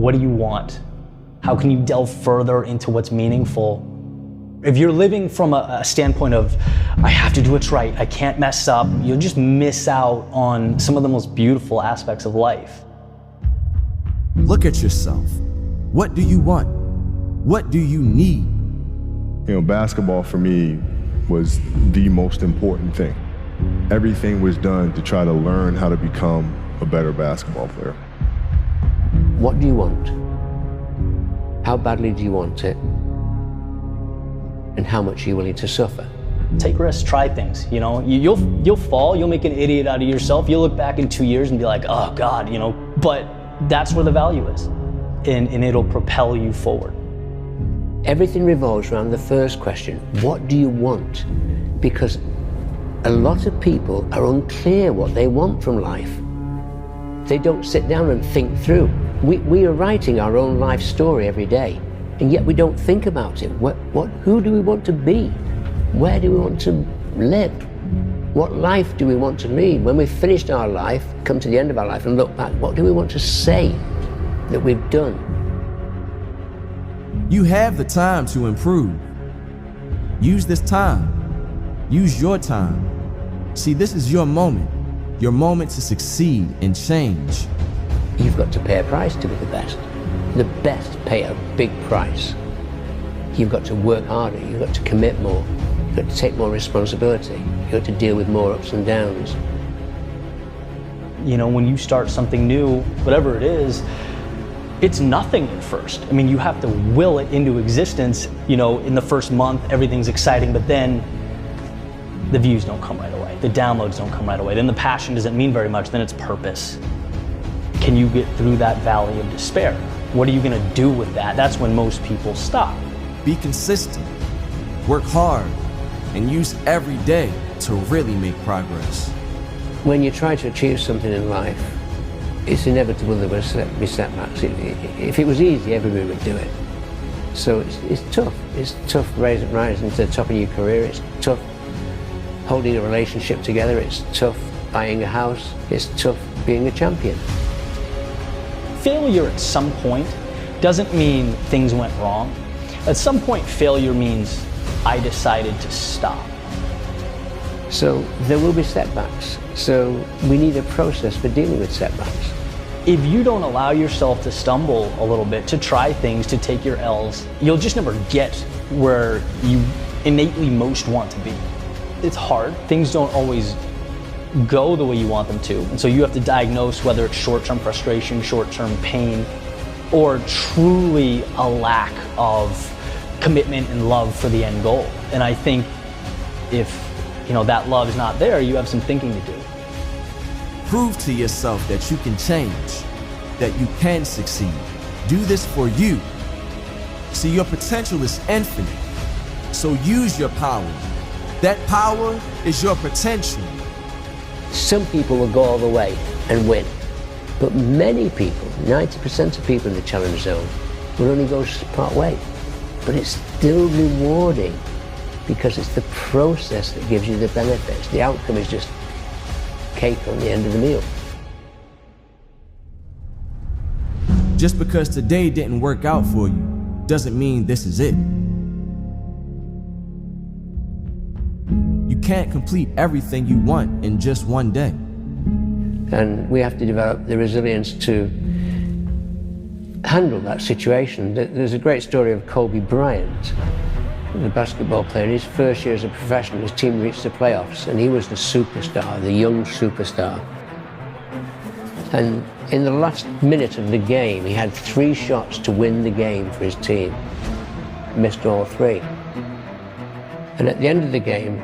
What do you want? How can you delve further into what's meaningful? If you're living from a standpoint of, I have to do what's right, I can't mess up, you'll just miss out on some of the most beautiful aspects of life. Look at yourself. What do you want? What do you need? You know, basketball for me was the most important thing. Everything was done to try to learn how to become a better basketball player. What do you want? How badly do you want it? And how much are you willing to suffer? Take risks, try things, you know. You'll fall, you'll make an idiot out of yourself. You'll look back in 2 years and be like, oh God, you know, but that's where the value is. And it'll propel you forward. Everything revolves around the first question, what do you want? Because a lot of people are unclear what they want from life. They don't sit down and think through. We are writing our own life story every day, and yet we don't think about it. Who do we want to be? Where do we want to live? What life do we want to lead? When we've finished our life, come to the end of our life and look back, what do we want to say that we've done? You have the time to improve. Use this time. Use your time. See, this is your moment to succeed and change. You've got to pay a price to be the best. The best pay a big price. You've got to work harder, you've got to commit more, you've got to take more responsibility, you've got to deal with more ups and downs. You know, when you start something new, whatever it is, it's nothing at first. I mean, you have to will it into existence. You know, in the first month, everything's exciting, but then the views don't come right away. The downloads don't come right away. Then the passion doesn't mean very much, then it's purpose. Can you get through that valley of despair? What are you gonna do with that? That's when most people stop. Be consistent, work hard, and use every day to really make progress. When you try to achieve something in life, it's inevitable there will be setbacks. If it was easy, everybody would do it. So it's tough. It's tough rising to the top of your career. It's tough holding a relationship together. It's tough buying a house. It's tough being a champion. Failure at some point doesn't mean things went wrong. At some point, failure means I decided to stop. So there will be setbacks. So we need a process for dealing with setbacks. If you don't allow yourself to stumble a little bit, to try things, to take your L's, you'll just never get where you innately most want to be. It's hard. Things don't always go the way you want them to. And so you have to diagnose whether it's short-term frustration, short-term pain, or truly a lack of commitment and love for the end goal. And I think if that love is not there, you have some thinking to do. Prove to yourself that you can change, that you can succeed. Do this for you. See, your potential is infinite, so use your power. That power is your potential. Some people will go all the way and win, but many people, 90% of people in the challenge zone, will only go part way. But it's still rewarding because it's the process that gives you the benefits. The outcome is just cake on the end of the meal. Just because today didn't work out for you doesn't mean this is it. You can't complete everything you want in just one day. And we have to develop the resilience to handle that situation. There's a great story of Kobe Bryant, the basketball player. In his first year as a professional, his team reached the playoffs, and he was the superstar, the young superstar. And in the last minute of the game, he had 3 shots to win the game for his team. Missed all 3. And at the end of the game,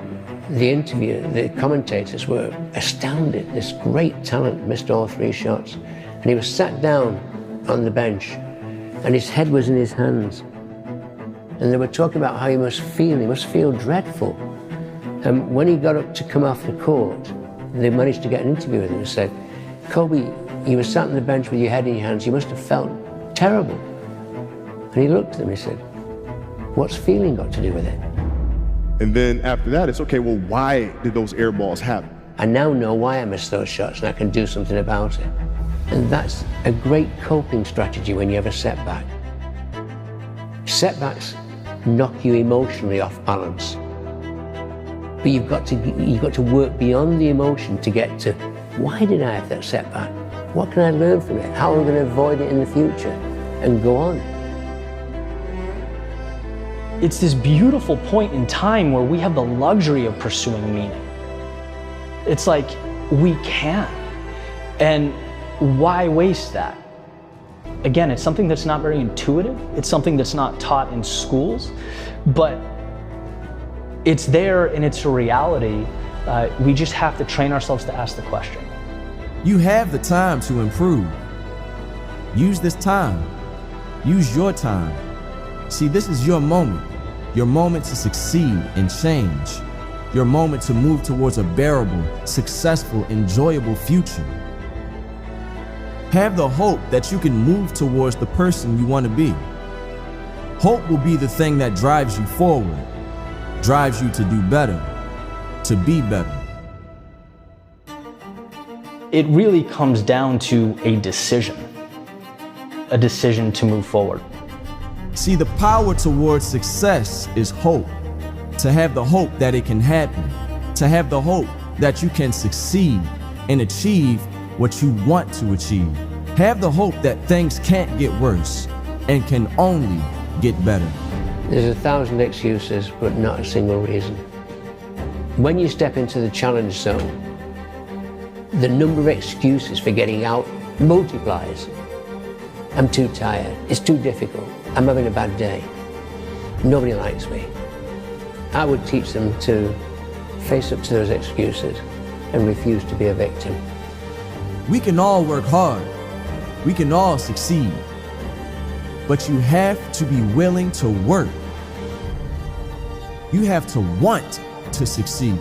the commentators were astounded. This great talent missed all 3 shots. And he was sat down on the bench, and his head was in his hands. And they were talking about how he must feel dreadful. And when he got up to come off the court, they managed to get an interview with him and said, Kobe, you were sat on the bench with your head in your hands, you must have felt terrible. And he looked at them and he said, what's feeling got to do with it? And then after that, it's okay, well, why did those air balls happen? I now know why I missed those shots, and I can do something about it. And that's a great coping strategy when you have a setback. Setbacks knock you emotionally off balance. But you've got to work beyond the emotion to get to, why did I have that setback? What can I learn from it? How am I going to avoid it in the future? And go on. It's this beautiful point in time where we have the luxury of pursuing meaning. It's like, we can. And why waste that? Again, it's something that's not very intuitive. It's something that's not taught in schools, but it's there and it's a reality. We just have to train ourselves to ask the question. You have the time to improve. Use this time. Use your time. See, this is your moment to succeed and change, your moment to move towards a bearable, successful, enjoyable future. Have the hope that you can move towards the person you want to be. Hope will be the thing that drives you forward, drives you to do better, to be better. It really comes down to a decision to move forward. See, the power towards success is hope. To have the hope that it can happen, to have the hope that you can succeed and achieve what you want to achieve. Have the hope that things can't get worse and can only get better. There's 1,000 excuses, but not a single reason. When you step into the challenge zone, the number of excuses for getting out multiplies. I'm too tired, it's too difficult, I'm having a bad day, nobody likes me. I would teach them to face up to those excuses and refuse to be a victim. We can all work hard. We can all succeed. But you have to be willing to work. You have to want to succeed.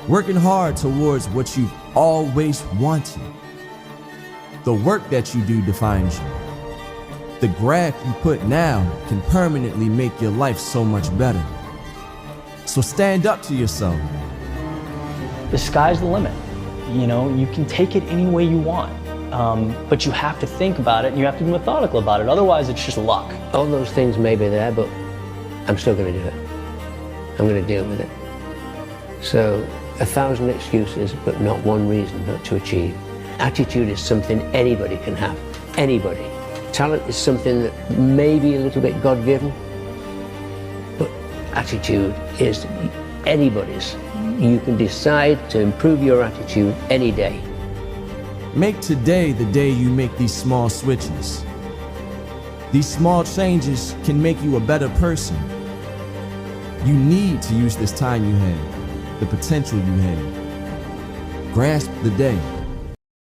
Working hard towards what you've always wanted. The work that you do defines you. The graft you put now can permanently make your life so much better. So stand up to yourself. The sky's the limit. You know, you can take it any way you want, but you have to think about it and you have to be methodical about it. Otherwise, it's just luck. All those things may be there, but I'm still going to do it. I'm going to deal with it. So, 1,000 excuses, but not one reason not to achieve. Attitude is something anybody can have. Anybody. Talent is something that may be a little bit God-given, but attitude is anybody's. You can decide to improve your attitude any day. Make today the day you make these small switches. These small changes can make you a better person. You need to use this time you have, the potential you have. Grasp the day.